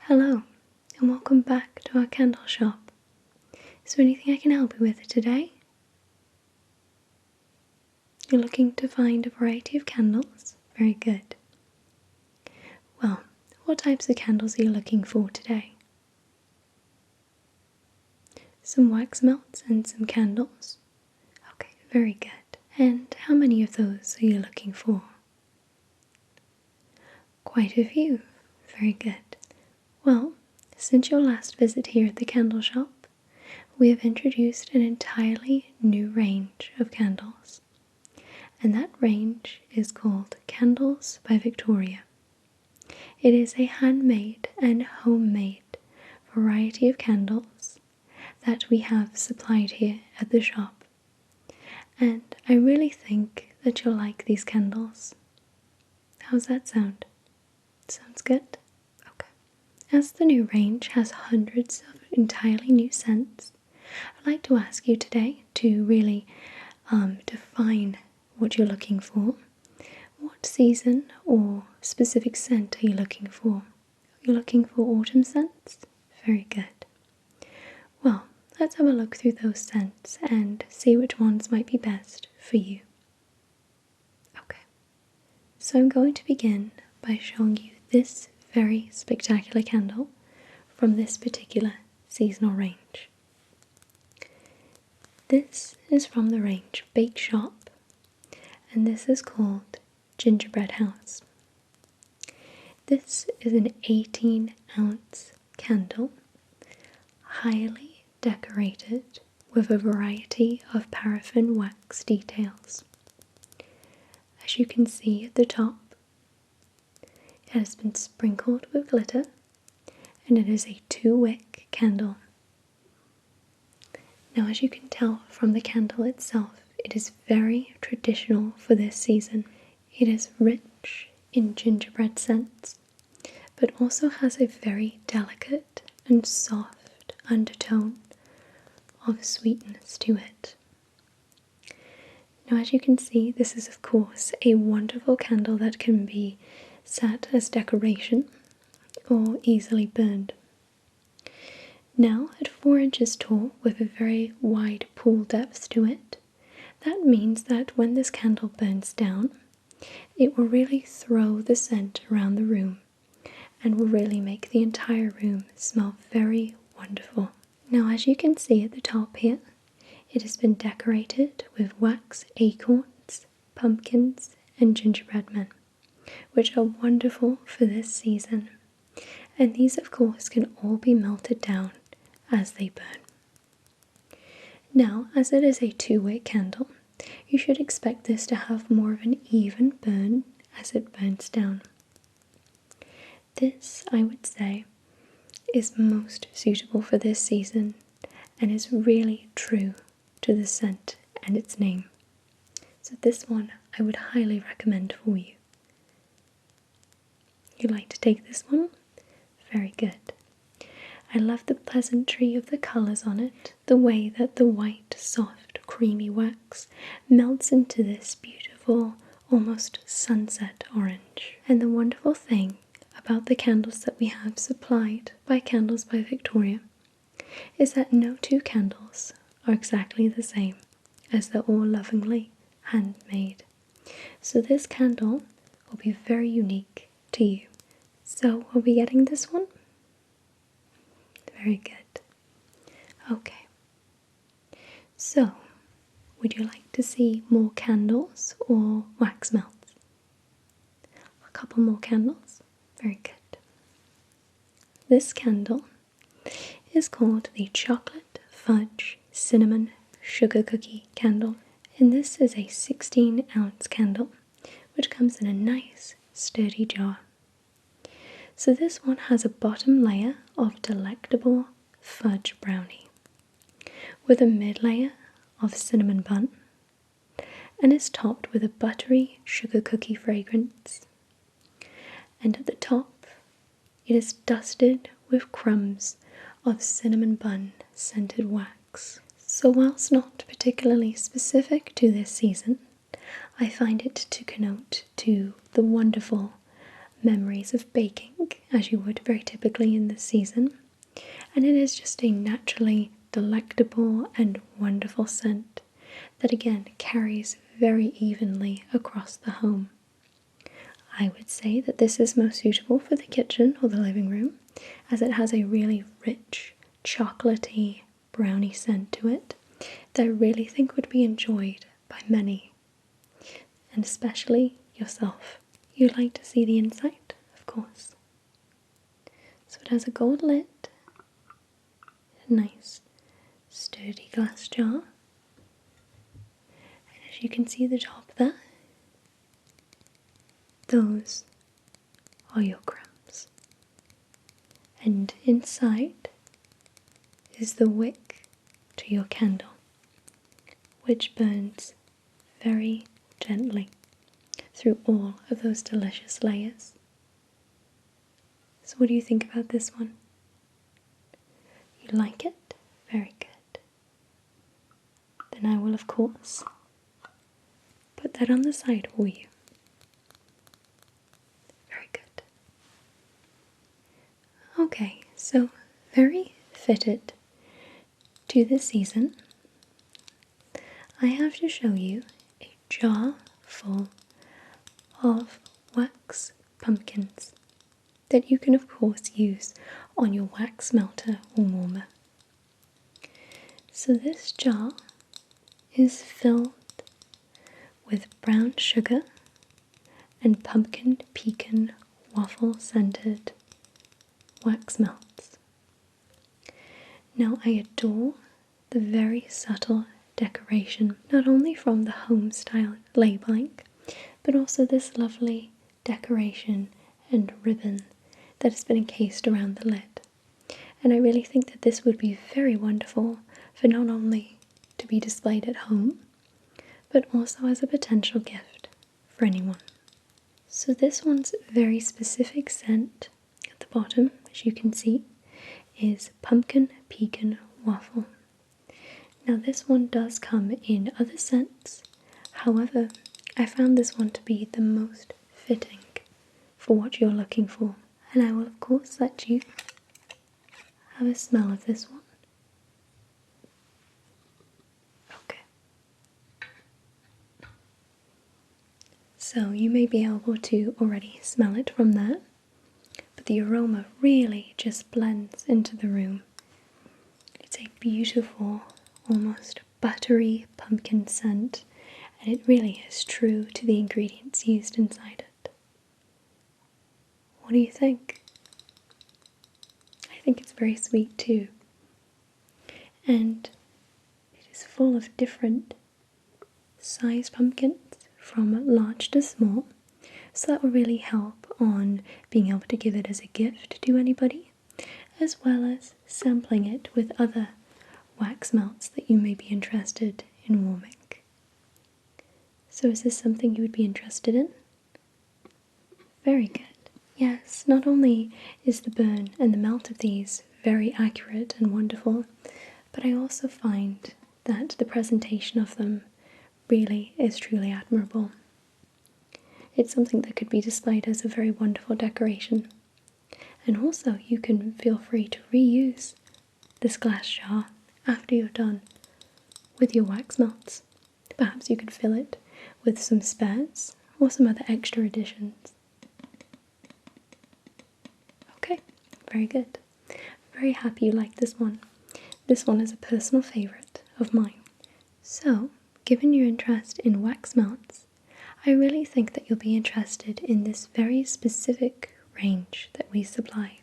Hello, and welcome back to our candle shop. Is there anything I can help you with today? You're looking to find a variety of candles? Very good. Well, what types of candles are you looking for today? Some wax melts and some candles? Okay, very good. And how many of those are you looking for? Quite a few. Very good. Well, since your last visit here at the candle shop, we have introduced an entirely new range of candles. And that range is called Candles by Victoria. It is a handmade and homemade variety of candles that we have supplied here at the shop. And I really think that you'll like these candles. How's that sound? Sounds good? Okay. As the new range has hundreds of entirely new scents, I'd like to ask you today to really define what you're looking for. What season or specific scent are you looking for? Are you looking for autumn scents? Very good. Well, let's have a look through those scents and see which ones might be best for you. Okay, so I'm going to begin by showing you this very spectacular candle from this particular seasonal range. This is from the range Bake Shop, and this is called Gingerbread House. This is an 18-ounce candle, highly decorated with a variety of paraffin wax details. As you can see at the top, it has been sprinkled with glitter, and it is a 2-wick candle. Now, as you can tell from the candle itself, it is very traditional for this season. It is rich in gingerbread scents, but also has a very delicate and soft undertone of sweetness to it. Now, as you can see, this is of course a wonderful candle that can be set as decoration or easily burned. Now, at 4 inches tall with a very wide pool depth to it, that means that when this candle burns down, it will really throw the scent around the room and will really make the entire room smell very wonderful. Now, as you can see at the top here, it has been decorated with wax acorns, pumpkins, and gingerbread men, which are wonderful for this season. And these, of course, can all be melted down as they burn. Now, as it is a 2-wick candle, you should expect this to have more of an even burn as it burns down. This, I would say, is most suitable for this season and is really true to the scent and its name. So this one I would highly recommend for you. You'd like to take this one? Very good. I love the pleasantry of the colours on it, the way that the white, soft, creamy wax melts into this beautiful, almost sunset orange. And the wonderful thing about the candles that we have supplied by Candles by Victoria is that no two candles are exactly the same, as they're all lovingly handmade. So this candle will be very unique to you. So are we getting this one? Very good. Okay. So, would you like to see more candles or wax melts? A couple more candles? Very good. This candle is called the Chocolate Fudge Cinnamon Sugar Cookie Candle. And this is a 16-ounce candle, which comes in a nice, sturdy jar. So this one has a bottom layer of delectable fudge brownie with a mid layer of cinnamon bun and is topped with a buttery sugar cookie fragrance. And at the top, it is dusted with crumbs of cinnamon bun scented wax. So whilst not particularly specific to this season, I find it to connote to the wonderful memories of baking, as you would very typically in this season. And it is just a naturally delectable and wonderful scent that again carries very evenly across the home. I would say that this is most suitable for the kitchen or the living room, as it has a really rich, chocolatey, brownie scent to it that I really think would be enjoyed by many, and especially yourself. You'd like to see the inside, of course. So it has a gold lid, a nice sturdy glass jar, and as you can see the top there, those are your crumbs. And inside is the wick to your candle, which burns very gently through all of those delicious layers. So what do you think about this one? You like it? Very good. Then I will, of course, put that on the side for you. Very good. Okay, so very fitted to the season, I have to show you a jar full of wax pumpkins that you can of course use on your wax melter or warmer. So this jar is filled with brown sugar and pumpkin pecan waffle scented wax melts. Now I adore the very subtle decoration, not only from the home style labelling, but also this lovely decoration and ribbon that has been encased around the lid. And I really think that this would be very wonderful for not only to be displayed at home, but also as a potential gift for anyone. So this one's very specific scent at the bottom, as you can see, is pumpkin pecan waffle. Now this one does come in other scents, however, I found this one to be the most fitting for what you're looking for, and I will of course let you have a smell of this one. Okay. So you may be able to already smell it from there, but the aroma really just blends into the room. It's a beautiful, almost buttery pumpkin scent, and it really is true to the ingredients used inside it. What do you think? I think it's very sweet too, and it is full of different size pumpkins from large to small, so that will really help on being able to give it as a gift to anybody, as well as sampling it with other wax melts that you may be interested in warming. So is this something you would be interested in? Very good. Yes, not only is the burn and the melt of these very accurate and wonderful, but I also find that the presentation of them really is truly admirable. It's something that could be displayed as a very wonderful decoration. And also you can feel free to reuse this glass jar after you're done with your wax melts. Perhaps you could fill it with some spares or some other extra additions. Okay, very good. Very happy you like this one. This one is a personal favourite of mine. So, given your interest in wax melts, I really think that you'll be interested in this very specific range that we supply.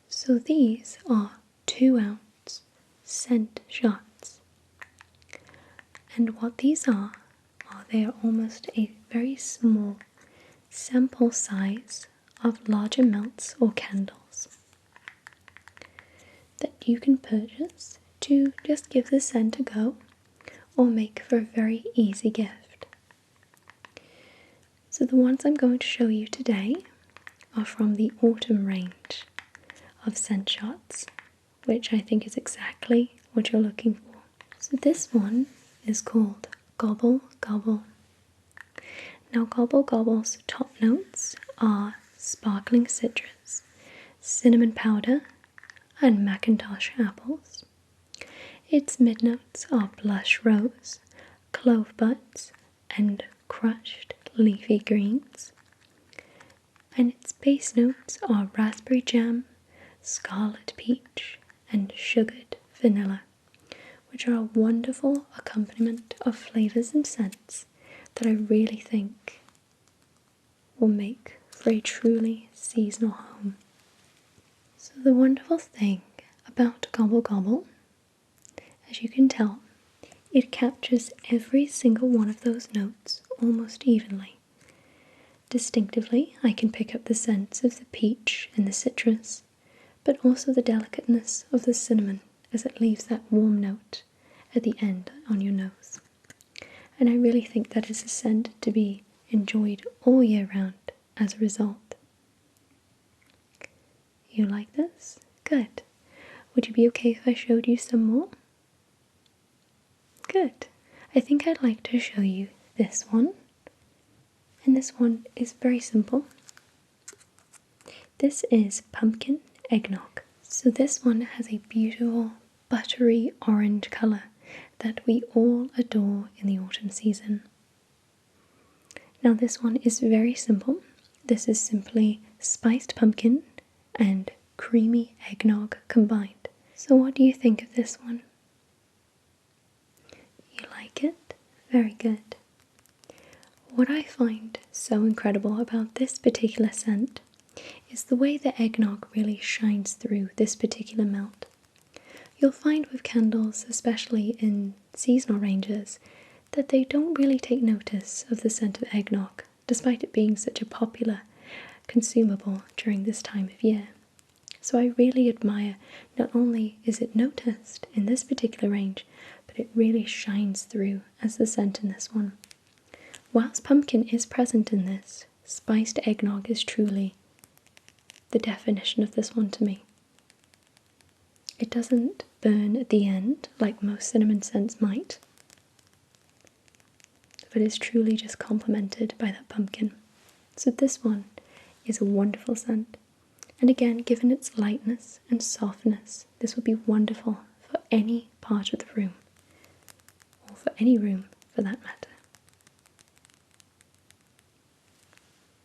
So these are 2-ounce scent shots. And what these are they are almost a very small sample size of larger melts or candles that you can purchase to just give the scent a go or make for a very easy gift. So the ones I'm going to show you today are from the autumn range of scent shots, which I think is exactly what you're looking for. So this one is called Gobble Gobble. Now Gobble Gobble's top notes are sparkling citrus, cinnamon powder, and Macintosh apples. Its mid notes are blush rose, clove buds, and crushed leafy greens. And its base notes are raspberry jam, scarlet peach, and sugared vanilla, which are a wonderful accompaniment of flavours and scents that I really think will make for a truly seasonal home. So the wonderful thing about Gobble Gobble, as you can tell, it captures every single one of those notes almost evenly. Distinctively, I can pick up the scents of the peach and the citrus, but also the delicateness of the cinnamon as it leaves that warm note at the end on your nose. And I really think that is a scent to be enjoyed all year round as a result. You like this? Good. Would you be okay if I showed you some more? Good. I think I'd like to show you this one. And this one is very simple. This is pumpkin eggnog. So this one has a beautiful buttery orange colour that we all adore in the autumn season. Now this one is very simple. This is simply spiced pumpkin and creamy eggnog combined. So what do you think of this one? You like it? Very good. What I find so incredible about this particular scent is the way the eggnog really shines through this particular melt. You'll find with candles, especially in seasonal ranges, that they don't really take notice of the scent of eggnog, despite it being such a popular consumable during this time of year. So I really admire not only is it noticed in this particular range, but it really shines through as the scent in this one. Whilst pumpkin is present in this, spiced eggnog is truly the definition of this one to me. It doesn't burn at the end like most cinnamon scents might, but is truly just complemented by that pumpkin. So this one is a wonderful scent. And again, given its lightness and softness, this would be wonderful for any part of the room, or for any room for that matter.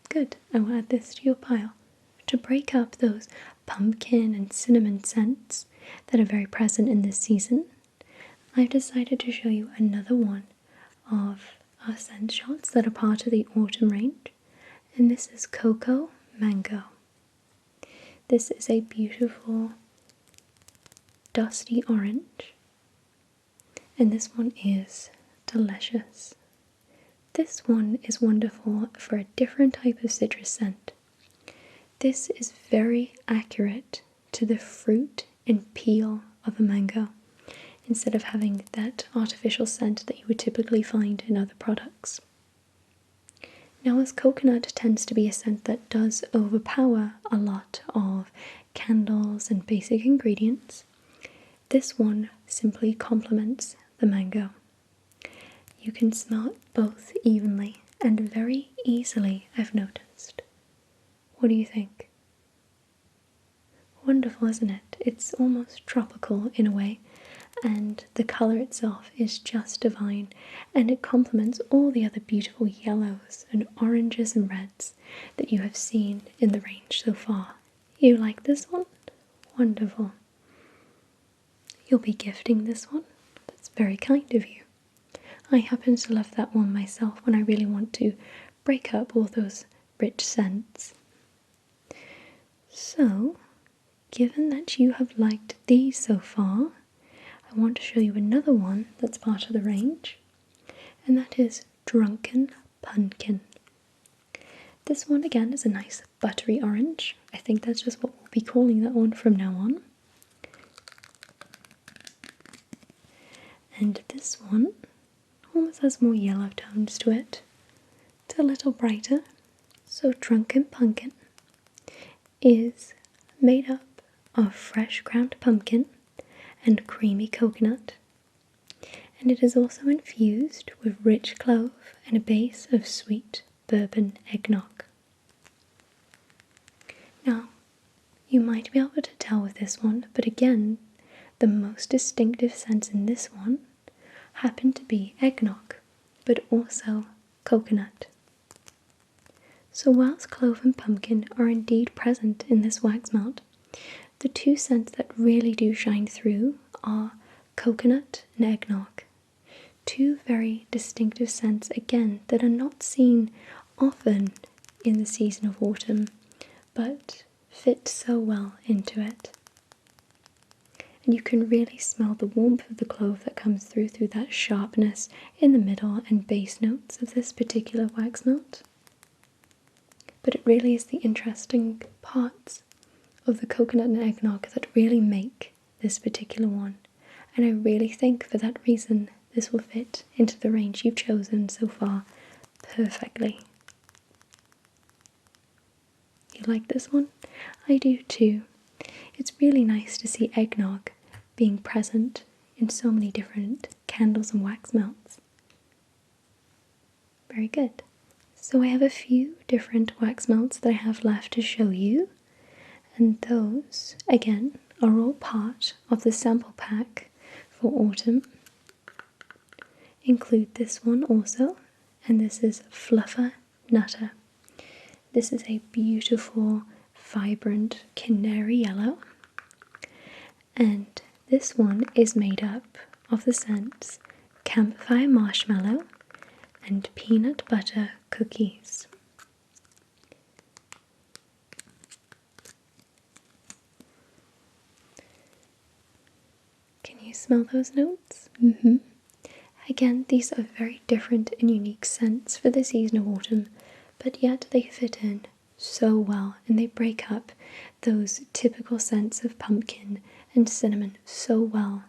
Good, I will add this to your pile. To break up those pumpkin and cinnamon scents that are very present in this season, I've decided to show you another one of our scent shots that are part of the autumn range, and this is Coco Mango. This is a beautiful dusty orange, and this one is delicious. This one is wonderful for a different type of citrus scent. This is very accurate to the fruit and peel of a mango, instead of having that artificial scent that you would typically find in other products. Now, as coconut tends to be a scent that does overpower a lot of candles and basic ingredients, this one simply complements the mango. You can smell it both evenly and very easily, I've noticed. What do you think? Wonderful, isn't it? It's almost tropical in a way, and the colour itself is just divine, and it complements all the other beautiful yellows and oranges and reds that you have seen in the range so far. You like this one? Wonderful. You'll be gifting this one? That's very kind of you. I happen to love that one myself when I really want to break up all those rich scents. So, given that you have liked these so far, I want to show you another one that's part of the range, and that is Drunken Pumpkin. This one again is a nice buttery orange. I think that's just what we'll be calling that one from now on. And this one almost has more yellow tones to it. It's a little brighter. So Drunken Pumpkin is made up of fresh ground pumpkin and creamy coconut, and it is also infused with rich clove and a base of sweet bourbon eggnog. Now, you might be able to tell with this one, but again, the most distinctive scents in this one happen to be eggnog, but also coconut. So whilst clove and pumpkin are indeed present in this wax melt, the two scents that really do shine through are coconut and eggnog. Two very distinctive scents, again, that are not seen often in the season of autumn, but fit so well into it. And you can really smell the warmth of the clove that comes through that sharpness in the middle and base notes of this particular wax melt. But it really is the interesting parts of the coconut and eggnog that really make this particular one. And I really think for that reason this will fit into the range you've chosen so far perfectly. You like this one? I do too. It's really nice to see eggnog being present in so many different candles and wax melts. Very good. So I have a few different wax melts that I have left to show you, and those, again, are all part of the sample pack for autumn. Include this one also, and this is Fluffer Nutter. This is a beautiful, vibrant canary yellow, and this one is made up of the scents Campfire Marshmallow and Peanut Butter Cookies. Can you smell those notes? Again, these are very different and unique scents for the season of autumn, but yet they fit in so well and they break up those typical scents of pumpkin and cinnamon so well,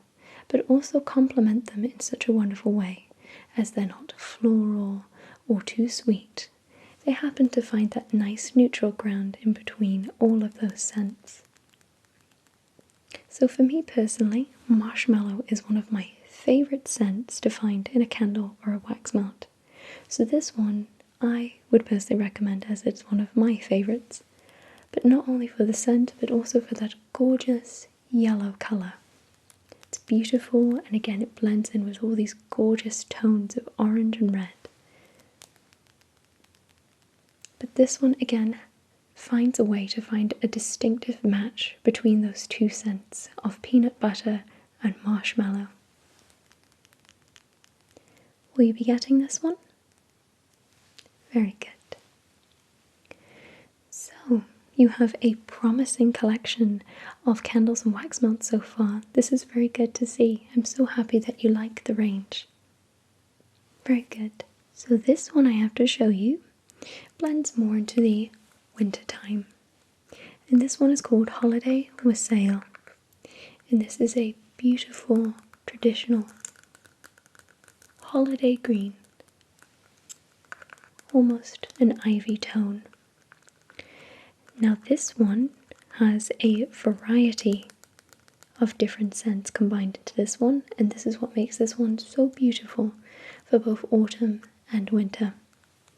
but also complement them in such a wonderful way, as they're not floral or too sweet. They happen to find that nice neutral ground in between all of those scents. So for me personally, marshmallow is one of my favourite scents to find in a candle or a wax melt. So this one I would personally recommend, as it's one of my favourites, but not only for the scent but also for that gorgeous yellow colour. It's beautiful, and again it blends in with all these gorgeous tones of orange and red. But this one again finds a way to find a distinctive match between those two scents of peanut butter and marshmallow. Will you be getting this one? Very good. So, you have a promising collection of candles and wax melts so far. This is very good to see. I'm so happy that you like the range. Very good. So this one I have to show you blends more into the winter time. And this one is called Holiday Wassail. And this is a beautiful, traditional holiday green. Almost an ivy tone. Now this one has a variety of different scents combined into this one, and this is what makes this one so beautiful for both autumn and winter.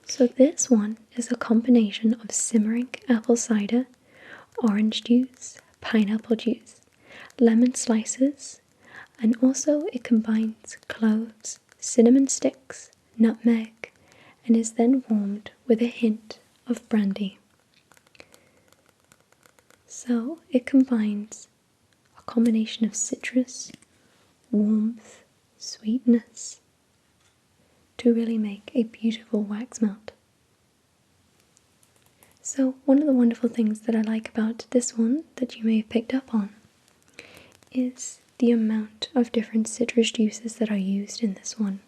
So this one is a combination of simmering apple cider, orange juice, pineapple juice, lemon slices, and also it combines cloves, cinnamon sticks, nutmeg, and is then warmed with a hint of brandy. So it combines a combination of citrus, warmth, sweetness to really make a beautiful wax melt. So one of the wonderful things that I like about this one that you may have picked up on is the amount of different citrus juices that are used in this one.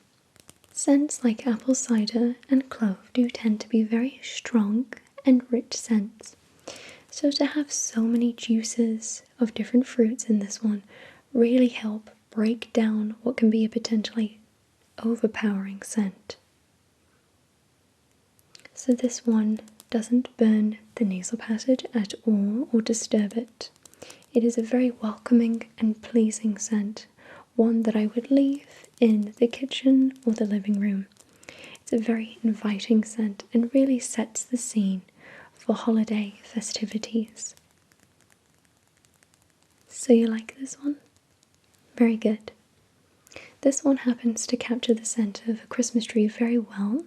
Scents like apple cider and clove do tend to be very strong and rich scents. So to have so many juices of different fruits in this one really help break down what can be a potentially overpowering scent. So this one doesn't burn the nasal passage at all or disturb it. It is a very welcoming and pleasing scent, one that I would leave in the kitchen or the living room. It's a very inviting scent and really sets the scene for holiday festivities. So you like this one? Very good. This one happens to capture the scent of a Christmas tree very well,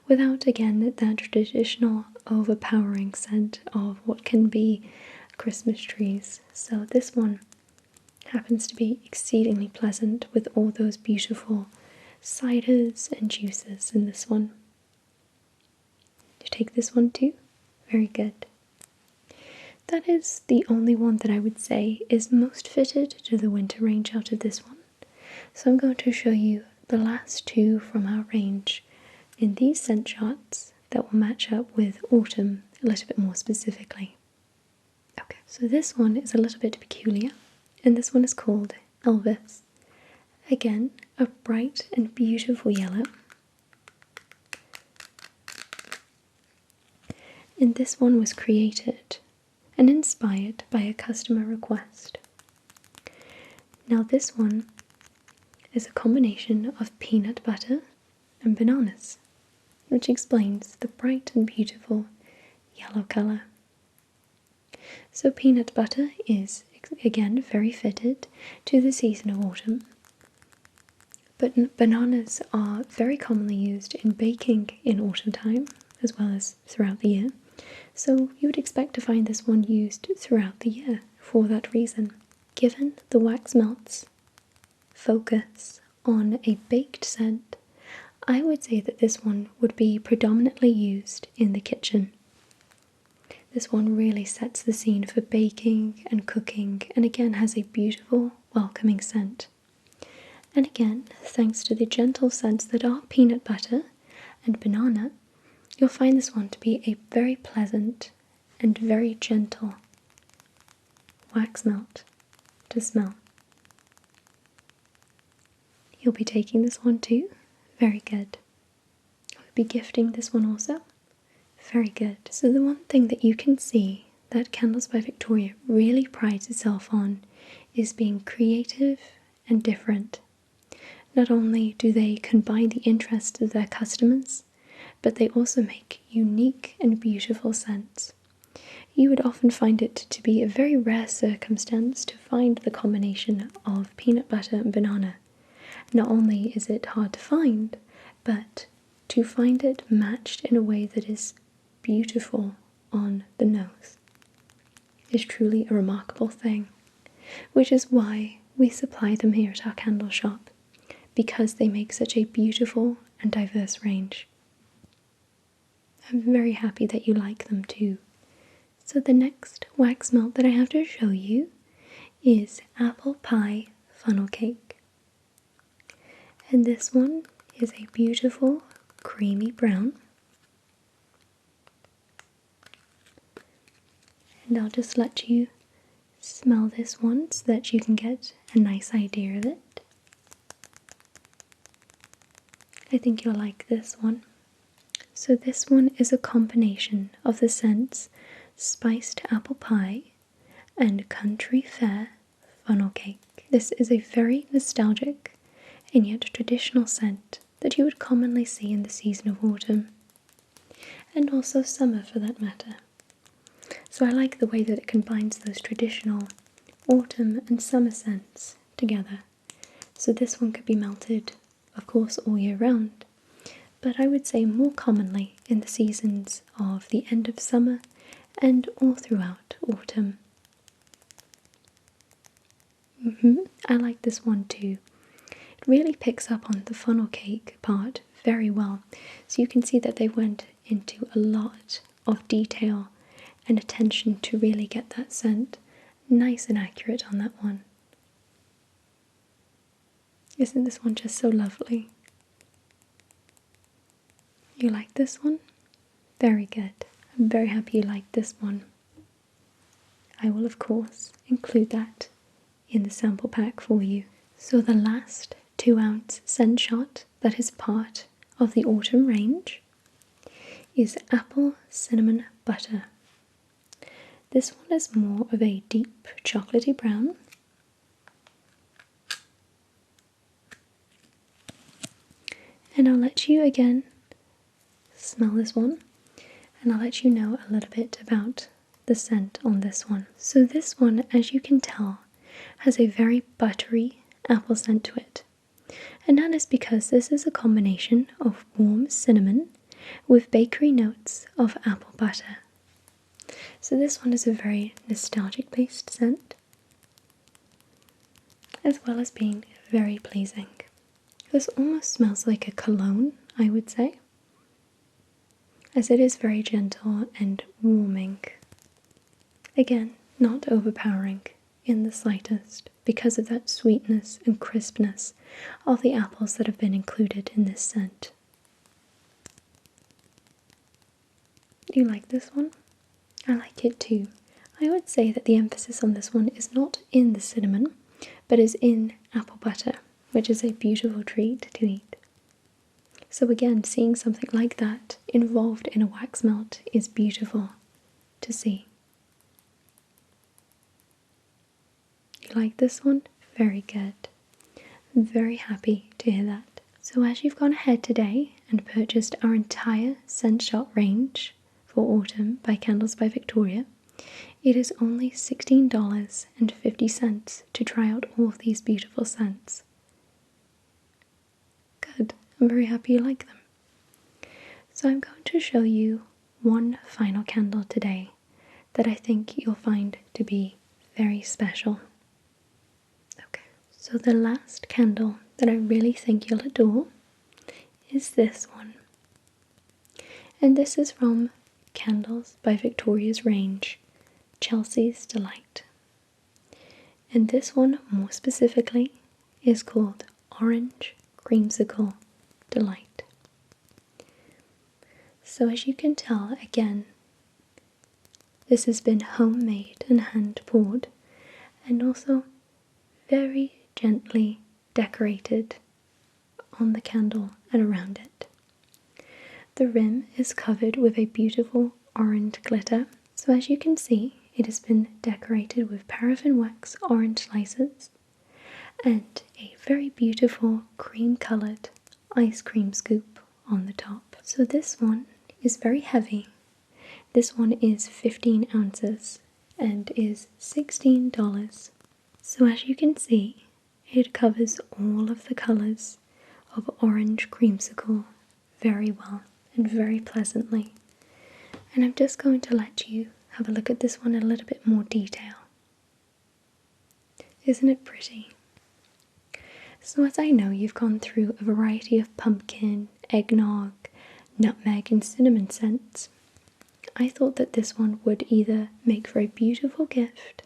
without again that traditional overpowering scent of what can be Christmas trees. So this one happens to be exceedingly pleasant with all those beautiful ciders and juices in this one. You take this one too? Very good. That is the only one that I would say is most fitted to the winter range out of this one. So I'm going to show you the last two from our range in these scent shots that will match up with autumn a little bit more specifically. Okay, so this one is a little bit peculiar, and this one is called Elvis. Again, a bright and beautiful yellow. And this one was created and inspired by a customer request. Now this one is a combination of peanut butter and bananas, which explains the bright and beautiful yellow colour. So peanut butter is again very fitted to the season of autumn, but bananas are very commonly used in baking in autumn time as well as throughout the year, so you would expect to find this one used throughout the year for that reason. Given the wax melt's focus on a baked scent, I would say that this one would be predominantly used in the kitchen. This one really sets the scene for baking and cooking, and again has a beautiful, welcoming scent. And again, thanks to the gentle scents that are peanut butter and banana, you'll find this one to be a very pleasant and very gentle wax melt to smell. You'll be taking this one too? Very good. I'll be gifting this one also? Very good. So the one thing that you can see that Candles by Victoria really prides itself on is being creative and different. Not only do they combine the interests of their customers, but they also make unique and beautiful scents. You would often find it to be a very rare circumstance to find the combination of peanut butter and banana. Not only is it hard to find, but to find it matched in a way that is beautiful on the nose is truly a remarkable thing, which is why we supply them here at our candle shop, because they make such a beautiful and diverse range. I'm very happy that you like them too. So the next wax melt that I have to show you is Apple Pie Funnel Cake. And this one is a beautiful creamy brown. And I'll just let you smell this one so that you can get a nice idea of it. I think you'll like this one. So this one is a combination of the scents Spiced Apple Pie and Country Fair Funnel Cake. This is a very nostalgic and yet traditional scent that you would commonly see in the season of autumn, and also summer for that matter. So I like the way that it combines those traditional autumn and summer scents together. So this one could be melted, of course, all year round, but I would say more commonly in the seasons of the end of summer and all throughout autumn. I like this one too. It really picks up on the funnel cake part very well, so you can see that they went into a lot of detail and attention to really get that scent nice and accurate on that one. Isn't this one just so lovely? You like this one? Very good. I'm very happy you like this one. I will of course include that in the sample pack for you. So the last 2-ounce scent shot that is part of the autumn range is Apple Cinnamon Butter. This one is more of a deep chocolatey brown. And I'll let you again smell this one, and I'll let you know a little bit about the scent on this one. So this one, as you can tell, has a very buttery apple scent to it. And that is because this is a combination of warm cinnamon with bakery notes of apple butter. So this one is a very nostalgic based scent, as well as being very pleasing. This almost smells like a cologne, I would say, as it is very gentle and warming. Again, not overpowering in the slightest because of that sweetness and crispness of the apples that have been included in this scent. Do you like this one? I like it too. I would say that the emphasis on this one is not in the cinnamon, but is in apple butter, which is a beautiful treat to eat. So again, seeing something like that involved in a wax melt is beautiful to see. You like this one? Very good. I'm very happy to hear that. So as you've gone ahead today and purchased our entire scent shot range for autumn by Candles by Victoria, it is only $16.50 to try out all of these beautiful scents. Good. I'm very happy you like them. So I'm going to show you one final candle today that I think you'll find to be very special. Okay, so the last candle that I really think you'll adore is this one. And this is from Candles by Victoria's range, Chelsea's Delight. And this one, more specifically, is called Orange Creamsicle Delight. So as you can tell, again, this has been homemade and hand poured, and also very gently decorated on the candle and around it. The rim is covered with a beautiful orange glitter, so as you can see, it has been decorated with paraffin wax orange slices and a very beautiful cream-coloured ice cream scoop on the top. So this one is very heavy. This one is 15 ounces and is $16. So as you can see, it covers all of the colours of orange creamsicle very well and very pleasantly. And I'm just going to let you have a look at this one in a little bit more detail. Isn't it pretty? So as I know you've gone through a variety of pumpkin, eggnog, nutmeg and cinnamon scents, I thought that this one would either make for a beautiful gift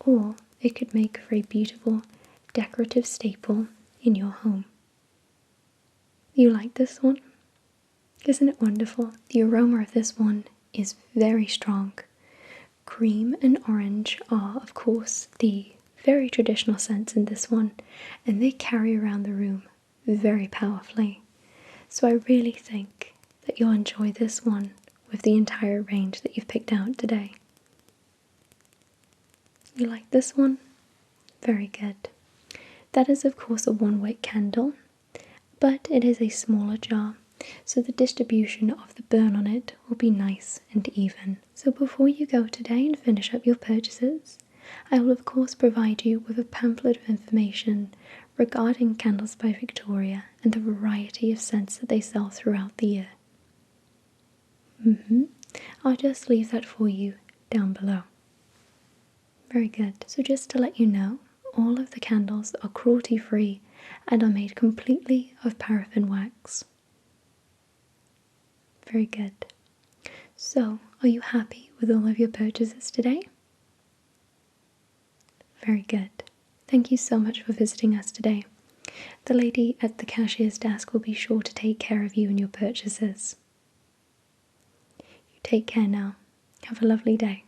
or it could make for a beautiful decorative staple in your home. You like this one? Isn't it wonderful? The aroma of this one is very strong. Cream and orange are, of course, the very traditional scents in this one, and they carry around the room very powerfully. So I really think that you'll enjoy this one with the entire range that you've picked out today. You like this one? Very good. That is, of course, a one-wick candle, but it is a smaller jar, so the distribution of the burn on it will be nice and even. So before you go today and finish up your purchases, I will of course provide you with a pamphlet of information regarding Candles by Victoria and the variety of scents that they sell throughout the year. I'll just leave that for you down below. Very good. So just to let you know, all of the candles are cruelty-free and are made completely of paraffin wax. Very good. So, are you happy with all of your purchases today? Very good. Thank you so much for visiting us today. The lady at the cashier's desk will be sure to take care of you and your purchases. You take care now. Have a lovely day.